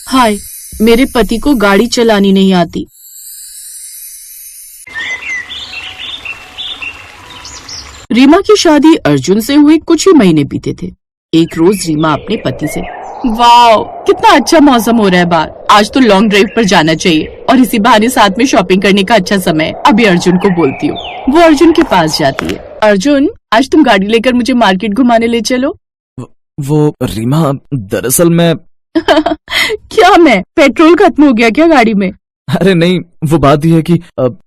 हाय, मेरे पति को गाड़ी चलानी नहीं आती। रीमा की शादी अर्जुन से हुए कुछ ही महीने बीते थे। एक रोज रीमा अपने पति से, वाओ कितना अच्छा मौसम हो रहा है बाहर, आज तो लॉन्ग ड्राइव पर जाना चाहिए और इसी बहाने साथ में शॉपिंग करने का अच्छा समय है। अभी अर्जुन को बोलती हूँ। वो अर्जुन के पास जाती है। अर्जुन, आज तुम गाड़ी लेकर मुझे मार्केट घुमाने ले चलो। वो रीमा, दरअसल मैं क्या मैं पेट्रोल खत्म हो गया क्या गाड़ी में? अरे नहीं, वो बात यह है कि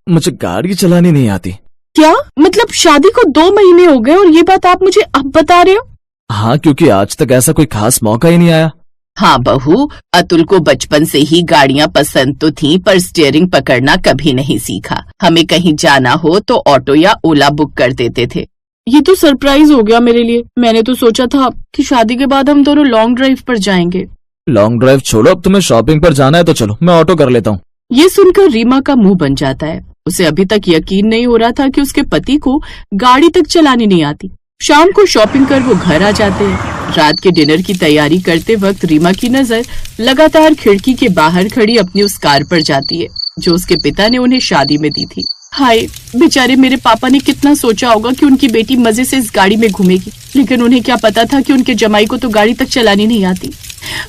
मुझे गाड़ी चलानी नहीं आती। क्या मतलब शादी को 2 महीने हो गए और ये बात आप मुझे अब बता रहे हो? हाँ, क्योंकि आज तक ऐसा कोई खास मौका ही नहीं आया। हाँ बहू, अतुल को बचपन से ही गाड़ियाँ पसंद तो थी, पर स्टीयरिंग पकड़ना कभी नहीं सीखा। हमें कहीं जाना हो तो ऑटो या ओला बुक कर देते थे। ये तो सरप्राइज हो गया मेरे लिए। मैंने तो सोचा था कि शादी के बाद हम दोनों लॉन्ग ड्राइव पर जाएंगे। लॉन्ग ड्राइव छोड़ो, अब तुम्हें शॉपिंग पर जाना है तो चलो, मैं ऑटो कर लेता हूँ। ये सुनकर रीमा का मुंह बन जाता है। उसे अभी तक यकीन नहीं हो रहा था कि उसके पति को गाड़ी तक चलानी नहीं आती। शाम को शॉपिंग कर वो घर आ जाते हैं। रात के डिनर की तैयारी करते वक्त रीमा की नजर लगातार खिड़की के बाहर खड़ी अपनी उस कार पर जाती है जो उसके पिता ने उन्हें शादी में दी थी। हाय, बेचारे मेरे पापा ने कितना सोचा होगा कि उनकी बेटी मजे से इस गाड़ी में घूमेगी, लेकिन उन्हें क्या पता था कि उनके जमाई को तो गाड़ी तक चलानी नहीं आती।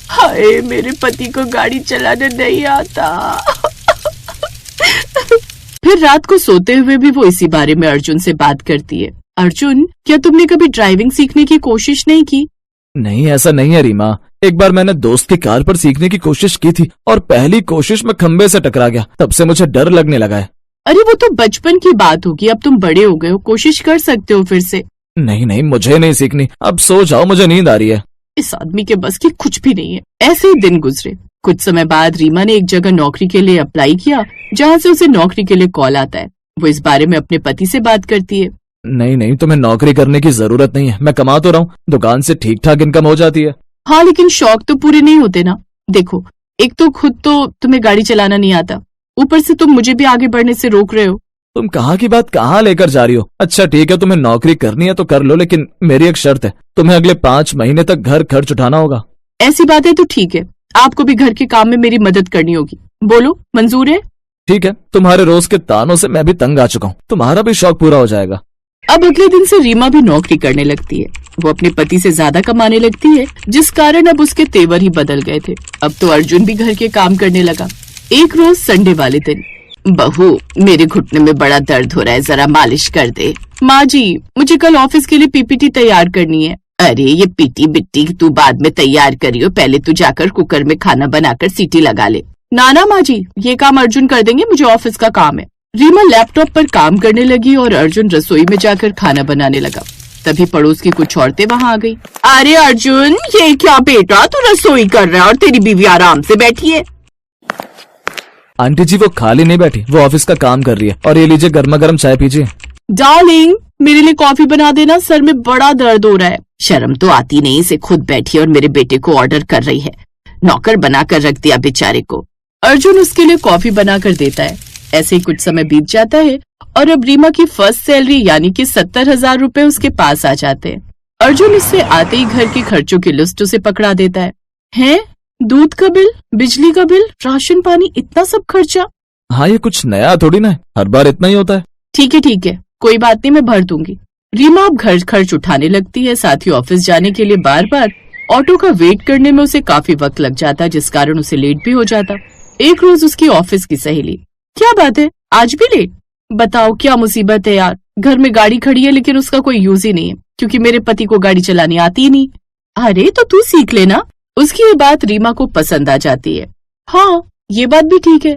हाय, मेरे पति को गाड़ी चलाने नहीं आता। फिर रात को सोते हुए भी वो इसी बारे में अर्जुन से बात करती है। अर्जुन, क्या तुमने कभी ड्राइविंग सीखने की कोशिश नहीं की? नहीं, ऐसा नहीं है रीमा। एक बार मैंने दोस्त की कार पर सीखने की कोशिश की थी और पहली कोशिश में खंबे से टकरा गया। तब से मुझे डर लगने लगा है। अरे वो तो बचपन की बात होगी, अब तुम बड़े हो गए हो, कोशिश कर सकते हो फिर से। नहीं नहीं, मुझे नहीं सीखनी। अब सो जाओ, मुझे नींद आ रही है। इस आदमी के बस की कुछ भी नहीं है। ऐसे ही दिन गुजरे। कुछ समय बाद रीमा ने एक जगह नौकरी के लिए अप्लाई किया जहाँ से उसे नौकरी के लिए कॉल आता है। वो इस बारे में अपने पति से बात करती है। नहीं नहीं, तुम्हें नौकरी करने की जरूरत नहीं है। मैं कमा तो रहा हूँ, दुकान से ठीक ठाक इनकम हो जाती है। हाँ, लेकिन शौक तो पूरे नहीं होते ना। देखो, एक तो खुद तो तुम्हें गाड़ी चलाना नहीं आता, ऊपर से तुम मुझे भी आगे बढ़ने से रोक रहे हो। तुम कहाँ की बात कहाँ लेकर जा रही हो? अच्छा ठीक है, तुम्हें नौकरी करनी है तो कर लो, लेकिन मेरी एक शर्त है, तुम्हें अगले 5 महीने तक घर खर्च उठाना होगा। ऐसी बात है तो ठीक है, आपको भी घर के काम में मेरी मदद करनी होगी। बोलो, मंजूर है? ठीक है, तुम्हारे रोज के तानों से मैं भी तंग आ चुका हूँ, तुम्हारा भी शौक पूरा हो जाएगा। अब अगले दिन से रीमा भी नौकरी करने लगती है। वो अपने पति से ज्यादा कमाने लगती है, जिस कारण अब उसके तेवर ही बदल गए थे। अब तो अर्जुन भी घर के काम करने लगा। एक रोज संडे वाले दिन, बहू मेरे घुटने में बड़ा दर्द हो रहा है, जरा मालिश कर दे। माँ जी, मुझे कल ऑफिस के लिए पीपीटी तैयार करनी है। अरे ये पीटी बिट्टी तू बाद में तैयार करियो, पहले तू जाकर कुकर में खाना बनाकर सीटी लगा ले। नाना माँ जी, ये काम अर्जुन कर देंगे, मुझे ऑफिस का काम है। रीमा लैपटॉप पर काम करने लगी और अर्जुन रसोई में जाकर खाना बनाने लगा। तभी पड़ोस की कुछ औरतें वहाँ आ गई। अरे अर्जुन, ये क्या बेटा, तू रसोई कर रहा है और तेरी बीवी आराम से बैठी है। आंटी जी, वो खाली नहीं बैठी, वो ऑफिस का काम कर रही है। और ये लीजिए गर्मा गर्म चाय पीजिए। डार्लिंग, मेरे लिए कॉफी बना देना, सर में बड़ा दर्द हो रहा है। शर्म तो आती नहीं, इसे खुद बैठी और मेरे बेटे को ऑर्डर कर रही है। नौकर बना कर रख दिया बेचारे को। अर्जुन उसके लिए कॉफी बना कर देता है। ऐसे ही कुछ समय बीत जाता है और अब रीमा की फर्स्ट सैलरी यानी कि 70,000 रुपए उसके पास आ जाते हैं। अर्जुन इससे आते ही घर के खर्चों की लिस्ट उसे पकड़ा देता है। हैं? दूध का बिल, बिजली का बिल, राशन पानी, इतना सब खर्चा? हाँ, ये कुछ नया थोड़ी ना है, हर बार इतना ही होता है। ठीक है, कोई बात नहीं, मैं भर दूंगी। रीमा अब घर खर्च उठाने लगती है। साथ ही ऑफिस जाने के लिए बार बार ऑटो का वेट करने में उसे काफी वक्त लग जाता, जिस कारण उसे लेट भी हो जाता। एक रोज उसकी ऑफिस की सहेली, क्या बात है, आज भी लेट? बताओ क्या मुसीबत है यार, घर में गाड़ी खड़ी है लेकिन उसका कोई यूज ही नहीं है, क्योंकि मेरे पति को गाड़ी चलानी आती ही नहीं। अरे तो तू सीख लेना। उसकी ये बात रीमा को पसंद आ जाती है। हाँ, ये बात भी ठीक है।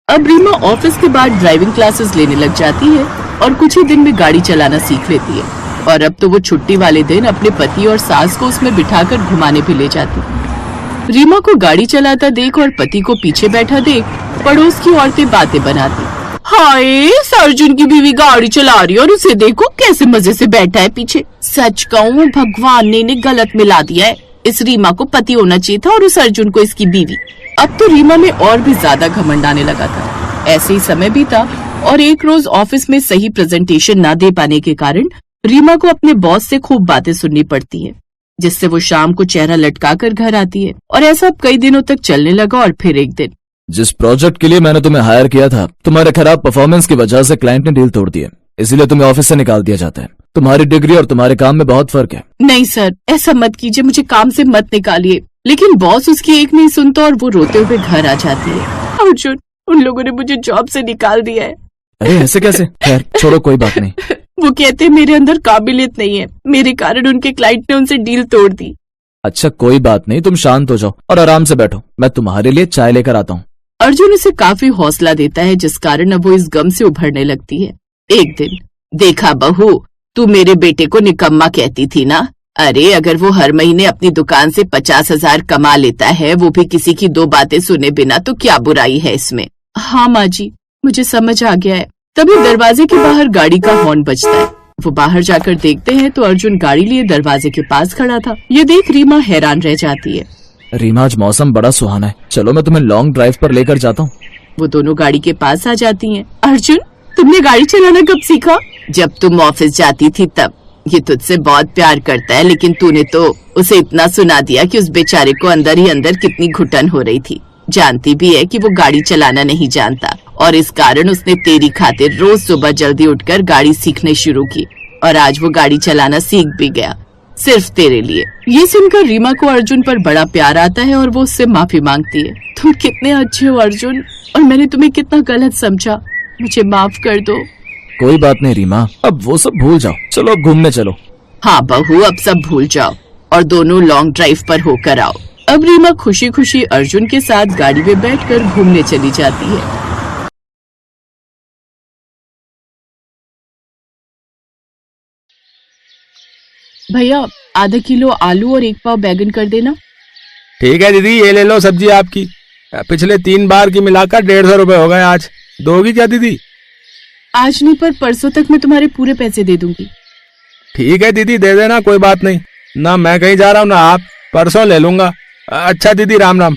अब रीमा ऑफिस के बाद ड्राइविंग क्लासेस लेने लग जाती है और कुछ ही दिन में गाड़ी चलाना सीख लेती है। और अब तो वो छुट्टी वाले दिन अपने पति और सास को उसमें बिठाकर घुमाने भी ले जाती। रीमा को गाड़ी चलाता देख और पति को पीछे बैठा देख पड़ोस की औरतें बातें बनाती। हाय, अर्जुन की बीवी गाड़ी चला रही है और उसे देखो कैसे मजे से बैठा है पीछे। सच कहूँ, भगवान ने इन्हें गलत मिला दिया है। इस रीमा को पति होना चाहिए था और उस अर्जुन को इसकी बीवी। अब तो रीमा में और भी ज्यादा घमंड आने लगा था। ऐसे ही समय बीता और एक रोज ऑफिस में सही प्रेजेंटेशन न दे पाने के कारण रीमा को अपने बॉस से खूब बातें सुननी पड़ती है, जिससे वो शाम को चेहरा लटकाकर घर आती है। और ऐसा अब कई दिनों तक चलने लगा। और फिर एक दिन, जिस प्रोजेक्ट के लिए मैंने तुम्हें हायर किया था, तुम्हारे खराब परफॉर्मेंस की वजह से क्लाइंट ने डील तोड़ दी है, इसीलिए तुम्हें ऑफिस से निकाल दिया जाता है। तुम्हारी डिग्री और तुम्हारे काम में बहुत फर्क है। नहीं सर, ऐसा मत कीजिए, मुझे काम से मत निकालिए। लेकिन बॉस उसकी एक नहीं सुनता और वो रोते हुए घर आ जाती है। अर्जुन, उन लोगों ने मुझे जॉब से निकाल दिया है। अरे ऐसे कैसे? खैर छोड़ो, कोई बात नहीं। वो कहते हैं मेरे अंदर काबिलियत नहीं है, मेरे कारण उनके क्लाइंट ने उनसे डील तोड़ दी। अच्छा कोई बात नहीं, तुम शांत हो जाओ और आराम से बैठो, मैं तुम्हारे लिए चाय लेकर आता हूँ। अर्जुन उसे काफी हौसला देता है, जिस कारण अब वो इस गम से उभरने लगती है। एक दिन, देखा बहू, तू मेरे बेटे को निकम्मा कहती थी ना? अरे अगर वो हर महीने अपनी दुकान से 50,000 कमा लेता है, वो भी किसी की दो बातें सुने बिना, तो क्या बुराई है इसमें? हाँ माँ जी, मुझे समझ आ गया है। तभी दरवाजे के बाहर गाड़ी का हॉर्न बजता है। वो बाहर जाकर देखते हैं तो अर्जुन गाड़ी लिए दरवाजे के पास खड़ा था। ये देख रीमा हैरान रह जाती है। रीमा, आज मौसम बड़ा सुहाना है, चलो मैं तुम्हें लॉन्ग ड्राइव पर लेकर जाता हूँ। वो दोनों गाड़ी के पास आ जाती हैं। अर्जुन, तुमने गाड़ी चलाना कब सीखा? जब तुम ऑफिस जाती थी तब। ये तुझसे बहुत प्यार करता है, लेकिन तूने तो उसे इतना सुना दिया कि उस बेचारे को अंदर ही अंदर कितनी घुटन हो रही थी। जानती भी है कि वो गाड़ी चलाना नहीं जानता, और इस कारण उसने तेरी खातिर रोज सुबह जल्दी उठकर गाड़ी सीखने शुरू की, और आज वो गाड़ी चलाना सीख भी गया, सिर्फ तेरे लिए। ये सुनकर रीमा को अर्जुन पर बड़ा प्यार आता है और वो उससे माफी मांगती है। तुम कितने अच्छे हो अर्जुन, और मैंने तुम्हें कितना गलत समझा, मुझे माफ कर दो। कोई बात नहीं रीमा, अब वो सब भूल जाओ, चलो अब घूमने चलो। हाँ बहू, अब सब भूल जाओ और दोनों लॉन्ग ड्राइव पर होकर आओ। अब रीमा खुशी खुशी अर्जुन के साथ गाड़ी में बैठकर घूमने चली जाती है। भैया, आधा किलो आलू और 1 पाव बैगन कर देना। ठीक है दीदी, ये ले लो सब्जी आपकी। पिछले 3 बार की मिलाकर 150 रुपए हो गए। आज दोगी क्या दीदी? आज नहीं, पर परसों तक मैं तुम्हारे पूरे पैसे दे दूंगी। ठीक है दीदी, दे देना, कोई बात नहीं। ना मैं कहीं जा रहा हूँ ना आप, परसों ले लूंगा। अच्छा दीदी, राम राम।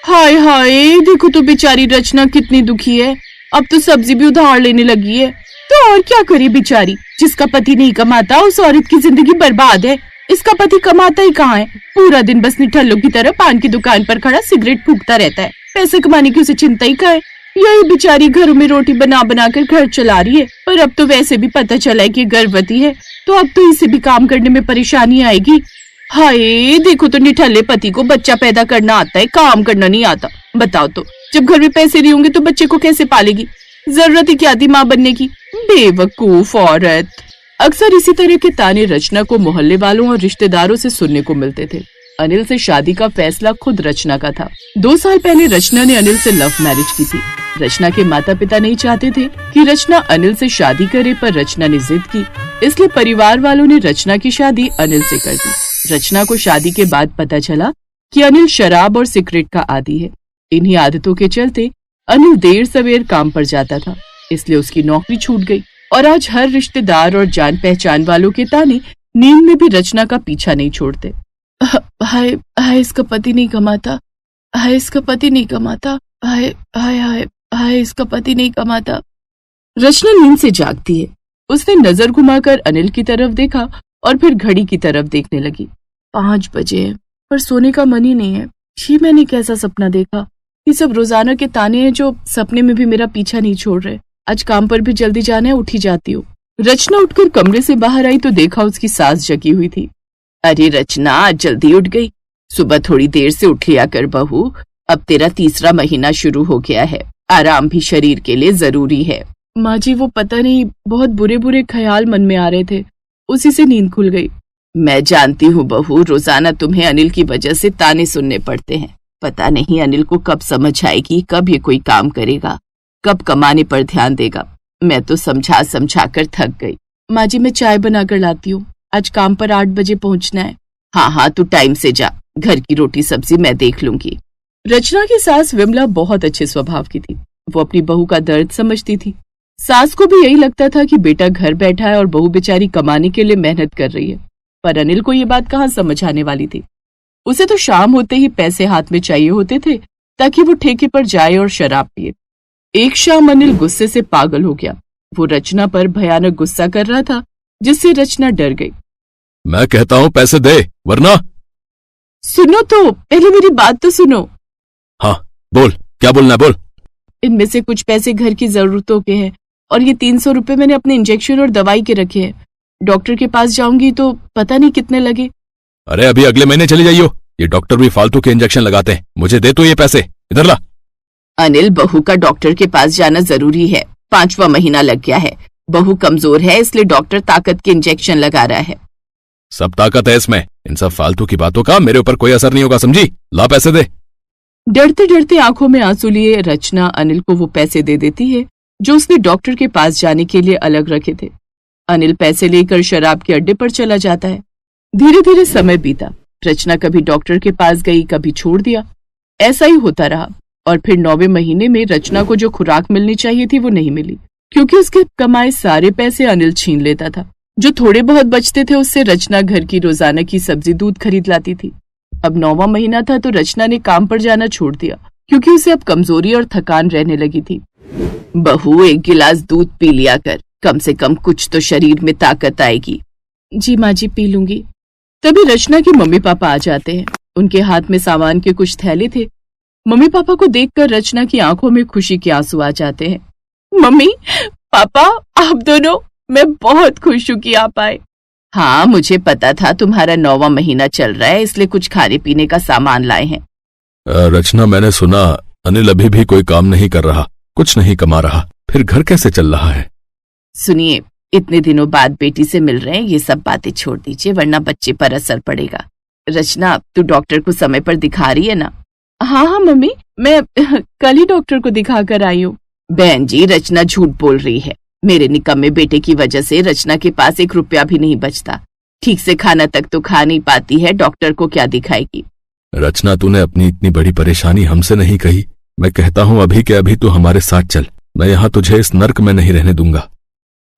हाय हाय, देखो तो बेचारी रचना कितनी दुखी है। अब तो सब्जी भी उधार लेने लगी है। तो और क्या करे बेचारी, जिसका पति नहीं कमाता उस औरत की जिंदगी बर्बाद है। इसका पति कमाता ही कहाँ है, पूरा दिन बस निठल्लों की तरह पान की दुकान पर खड़ा सिगरेट फूकता रहता है। पैसे कमाने की उसे चिंता ही कहाँ है। यही बेचारी घरों में रोटी बना बना कर घर चला रही है। पर अब तो वैसे भी पता चला है कि गर्भवती है, तो अब तो इसे भी काम करने में परेशानी आएगी। हाय, देखो तो निठल्ले पति को बच्चा पैदा करना आता है, काम करना नहीं आता। बताओ तो, जब घर में पैसे नहीं होंगे तो बच्चे को कैसे पालेगी? जरूरत ही क्या थी माँ बनने की, बेवकूफ औरत। अक्सर इसी तरह के ताने रचना को मोहल्ले वालों और रिश्तेदारों से सुनने को मिलते थे। अनिल से शादी का फैसला खुद रचना का था। 2 साल पहले रचना ने अनिल से लव मैरिज की थी। रचना के माता पिता नहीं चाहते थे कि रचना अनिल से शादी करे, पर रचना ने जिद की, इसलिए परिवार वालों ने रचना की शादी अनिल से कर दी। रचना को शादी के बाद पता चला कि अनिल शराब और सिगरेट का आदी है। इन्हीं आदतों के चलते अनिल देर सवेर काम पर जाता था, इसलिए उसकी नौकरी छूट गई। और आज हर रिश्तेदार और जान पहचान वालों के ताने नींद में भी रचना का पीछा नहीं छोड़ते। हाय हाय, इसका पति नहीं कमाता, हाय इसका पति नहीं कमाता, हाय हाय हाय हाय, इसका पति नहीं कमाता। रचना नींद से जागती है। उसने नजर घुमाकर अनिल की तरफ देखा और फिर घड़ी की तरफ देखने लगी। 5 बजे हैं, पर सोने का मन ही नहीं है। ये मैंने कैसा सपना देखा? ये सब रोजाना के ताने हैं जो सपने में भी मेरा पीछा नहीं छोड़ रहे। आज काम पर भी जल्दी जाना है, उठी जाती हूँ। रचना उठकर कमरे से बाहर आई तो देखा उसकी सास जगी हुई थी। अरे रचना, आज जल्दी उठ गई। सुबह थोड़ी देर से उठ लिया कर बहू, अब तेरा 3रा महीना शुरू हो गया है, आराम भी शरीर के लिए जरूरी है। माँ जी, वो पता नहीं, बहुत बुरे बुरे ख्याल मन में आ रहे थे, उसी से नींद खुल गई। मैं जानती हूँ बहू, रोजाना तुम्हें अनिल की वजह से ताने सुनने पड़ते हैं। पता नहीं अनिल को कब समझ आएगी, कब ये कोई काम करेगा, कब कमाने पर ध्यान देगा। मैं तो समझा समझा कर थक गई। माँ जी, मैं चाय बना कर लाती हूँ, आज काम पर 8 बजे पहुँचना है। हाँ हाँ, तू टाइम से जा, घर की रोटी सब्जी मैं देख लूंगी। रचना की सास विमला बहुत अच्छे स्वभाव की थी। वो अपनी बहू का दर्द समझती थी। सास को भी यही लगता था कि बेटा घर बैठा है और बहू बेचारी कमाने के लिए मेहनत कर रही है। पर अनिल को ये बात कहाँ समझ आने वाली थी। उसे तो शाम होते ही पैसे हाथ में चाहिए होते थे ताकि वो ठेके पर जाए और शराब पिए। एक शाम अनिल गुस्से से पागल हो गया। वो रचना पर भयानक गुस्सा कर रहा था, जिससे रचना डर गई। मैं कहता हूँ पैसे दे, वरना। सुनो तो, पहले मेरी बात तो सुनो। हाँ बोल, क्या बोलना है बोल। इनमें से कुछ पैसे घर की जरूरतों के हैं और ये 300 रुपए मैंने अपने इंजेक्शन और दवाई के रखे हैं। डॉक्टर के पास जाऊंगी तो पता नहीं कितने लगे। अरे अभी अगले महीने चली जाइयो, ये डॉक्टर भी फालतू के इंजेक्शन लगाते हैं। मुझे दे तो ये पैसे, इधर ला। अनिल, बहू का डॉक्टर के पास जाना जरूरी है। 5वां महीना लग गया है। बहू कमजोर है, इसलिए डॉक्टर ताकत के इंजेक्शन लगा रहा है। सब ताकत है इसमें, इन सब फालतू की बातों का मेरे ऊपर कोई असर नहीं होगा, समझी? ला पैसे दे। डरते डरते आंखों में आंसू लिए रचना अनिल को वो पैसे दे देती है जो उसने डॉक्टर के पास जाने के लिए अलग रखे थे। अनिल पैसे लेकर शराब के अड्डे पर चला जाता है। धीरे धीरे समय बीता। रचना कभी डॉक्टर के पास गई, कभी छोड़ दिया। ऐसा ही होता रहा और फिर 9वें महीने में रचना को जो खुराक मिलनी चाहिए थी वो नहीं मिली, क्योंकि उसके कमाए सारे पैसे अनिल छीन लेता था। जो थोड़े बहुत बचते थे उससे रचना घर की रोजाना की सब्जी दूध खरीद लाती थी। अब 9वां महीना था तो रचना ने काम पर जाना छोड़ दिया, क्योंकि उसे अब कमजोरी और थकान रहने लगी थी। बहू, 1 गिलास दूध पी लिया कर, कम से कम कुछ तो शरीर में ताकत आएगी। जी माँ जी, पी लूंगी। तभी रचना के मम्मी पापा आ जाते हैं। उनके हाथ में सामान के कुछ थैले थे। मम्मी पापा को देखकर रचना की आंखों में खुशी के आंसू आ जाते हैं। मम्मी पापा, आप दोनों, मैं बहुत खुश हूँ कि आप आए। हाँ, मुझे पता था तुम्हारा 9वां महीना चल रहा है, इसलिए कुछ खाने पीने का सामान लाए हैं। रचना, मैंने सुना अनिल अभी भी कोई काम नहीं कर रहा, कुछ नहीं कमा रहा, फिर घर कैसे चल रहा है? सुनिए, इतने दिनों बाद बेटी से मिल रहे हैं, ये सब बातें छोड़ दीजिए, वरना बच्चे पर असर पड़ेगा। रचना, तू डॉक्टर को समय पर दिखा रही है ना? हाँ हाँ मम्मी, मैं कल ही डॉक्टर को दिखा कर आई हूँ। बहन जी, रचना झूठ बोल रही है। मेरे निकम्मे बेटे की वजह से रचना के पास 1 रुपया भी नहीं बचता। ठीक से खाना तक तो खा नहीं पाती है, डॉक्टर को क्या दिखाएगी? रचना, तूने अपनी इतनी बड़ी परेशानी हमसे नहीं कही। मैं कहता हूँ अभी के अभी तू हमारे साथ चल, मैं यहाँ तुझे इस नर्क में नहीं रहने दूंगा।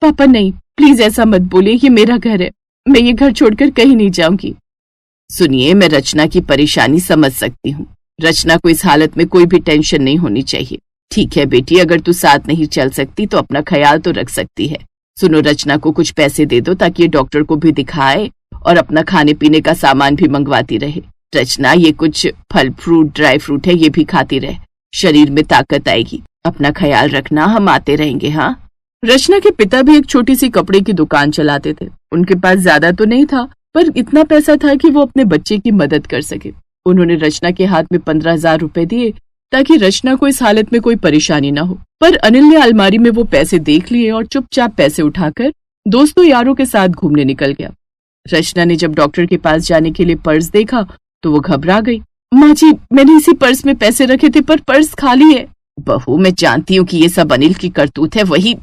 पापा नहीं, प्लीज ऐसा मत बोलिए, ये मेरा घर है, मैं ये घर छोड़कर कहीं नहीं जाऊंगी। सुनिए, मैं रचना की परेशानी समझ सकती हूँ। रचना को इस हालत में कोई भी टेंशन नहीं होनी चाहिए। ठीक है बेटी, अगर तू साथ नहीं चल सकती तो अपना ख्याल तो रख सकती है। सुनो, रचना को कुछ पैसे दे दो ताकि ये डॉक्टर को भी दिखाए और अपना खाने पीने का सामान भी मंगवाती रहे। रचना, ये कुछ फल फ्रूट, ड्राई फ्रूट है, ये भी खाती रहे, शरीर में ताकत आएगी। अपना ख्याल रखना, हम आते रहेंगे। हाँ। रचना के पिता भी एक छोटी सी कपड़े की दुकान चलाते थे। उनके पास ज्यादा तो नहीं था, पर इतना पैसा था कि वो अपने बच्चे की मदद कर सके। उन्होंने रचना के हाथ में 15,000 रुपए दिए ताकि रचना को इस हालत में कोई परेशानी ना हो। पर अनिल ने अलमारी में वो पैसे देख लिए और चुपचाप पैसे उठाकर दोस्तों यारों के साथ घूमने निकल गया। रचना ने जब डॉक्टर के पास जाने के लिए पर्स देखा तो वो घबरा गई। माँ जी, मैंने इसी पर्स में पैसे रखे थे, पर पर्स खाली है। बहू, मैं जानती हूँ कि ये सब अनिल की करतूत है, वही।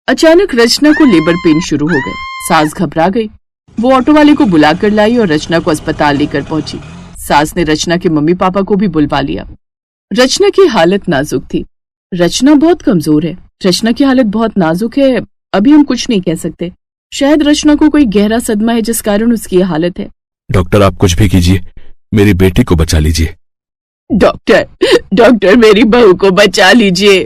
अचानक रचना को लेबर पेन शुरू हो गए। सास घबरा गई। वो ऑटो वाले को बुलाकर लाई और रचना को अस्पताल लेकर पहुंची। सास ने रचना के मम्मी पापा को भी बुलवा लिया। रचना की हालत नाजुक थी। रचना बहुत कमजोर है। रचना की हालत बहुत नाजुक है, अभी हम कुछ नहीं कह सकते। शायद रचना को कोई गहरा सदमा है जिस कारण उसकी ये हालत है। डॉक्टर, आप कुछ भी कीजिए, मेरी बेटी को बचा लीजिए। डॉक्टर, मेरी बहू को बचा लीजिए।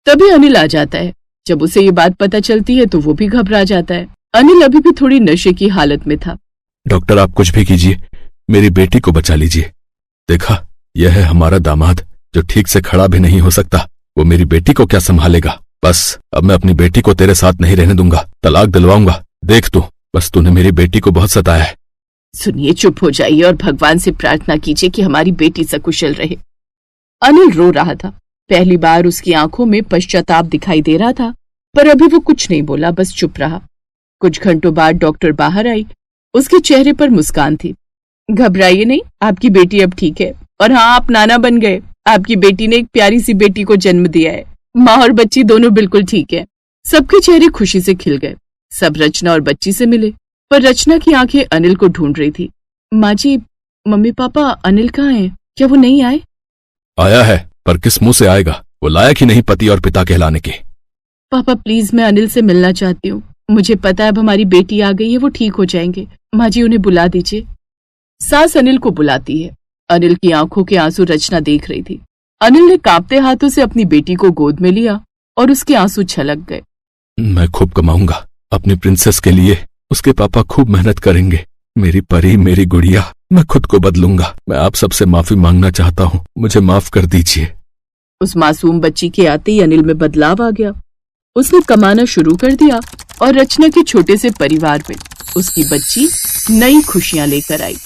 तभी अनिल आ जाता है। जब उसे ये बात पता चलती है तो वो भी घबरा जाता है। अनिल अभी भी थोड़ी नशे की हालत में था। डॉक्टर, आप कुछ भी कीजिए, मेरी बेटी को बचा लीजिए। देखा, यह है हमारा दामाद जो ठीक से खड़ा भी नहीं हो सकता, वो मेरी बेटी को क्या संभालेगा? बस अब मैं अपनी बेटी को तेरे साथ नहीं रहने दूंगा, तलाक दिलवाऊंगा। देख तू, बस तूने मेरी बेटी को बहुत सताया है। सुनिए, चुप हो जाइए और भगवान से प्रार्थना कीजिए कि हमारी बेटी सकुशल रहे। अनिल रो रहा था। पहली बार उसकी आंखों में पश्चाताप दिखाई दे रहा था, पर अभी वो कुछ नहीं बोला, बस चुप रहा। कुछ घंटों बाद डॉक्टर बाहर आई। उसके चेहरे पर मुस्कान थी। घबराइए नहीं, आपकी बेटी अब ठीक है। और हाँ, आप नाना बन गए। आपकी बेटी ने एक प्यारी सी बेटी को जन्म दिया है। माँ और बच्ची दोनों बिल्कुल ठीक है। सबके चेहरे खुशी से खिल गए। सब रचना और बच्ची से मिले, पर रचना की आंखें अनिल को ढूंढ रही थी। माँ जी, मम्मी पापा, अनिल कहाँ हैं? क्या वो नहीं आए? आया है, पर किस मुंह से आएगा? वो लायक ही नहीं पति और पिता कहलाने के। पापा प्लीज, मैं अनिल से मिलना चाहती हूँ। मुझे पता है अब हमारी बेटी आ गई है, वो ठीक हो जाएंगे। माँ जी, उन्हें बुला दीजिए। सास अनिल को बुलाती है। अनिल की आंखों के आंसू रचना देख रही थी। अनिल ने कांपते हाथों से अपनी बेटी को गोद में लिया और उसके आंसू छलक गए। मैं खूब कमाऊंगा अपनी प्रिंसेस के लिए, उसके पापा खूब मेहनत करेंगे। मेरी परी, मेरी गुड़िया, मैं खुद को बदलूंगा। मैं आप सबसे माफी मांगना चाहता हूँ, मुझे माफ कर दीजिए। उस मासूम बच्ची के आते ही अनिल में बदलाव आ गया। उसने कमाना शुरू कर दिया और रचना के छोटे से परिवार में उसकी बच्ची नई खुशियां लेकर आई।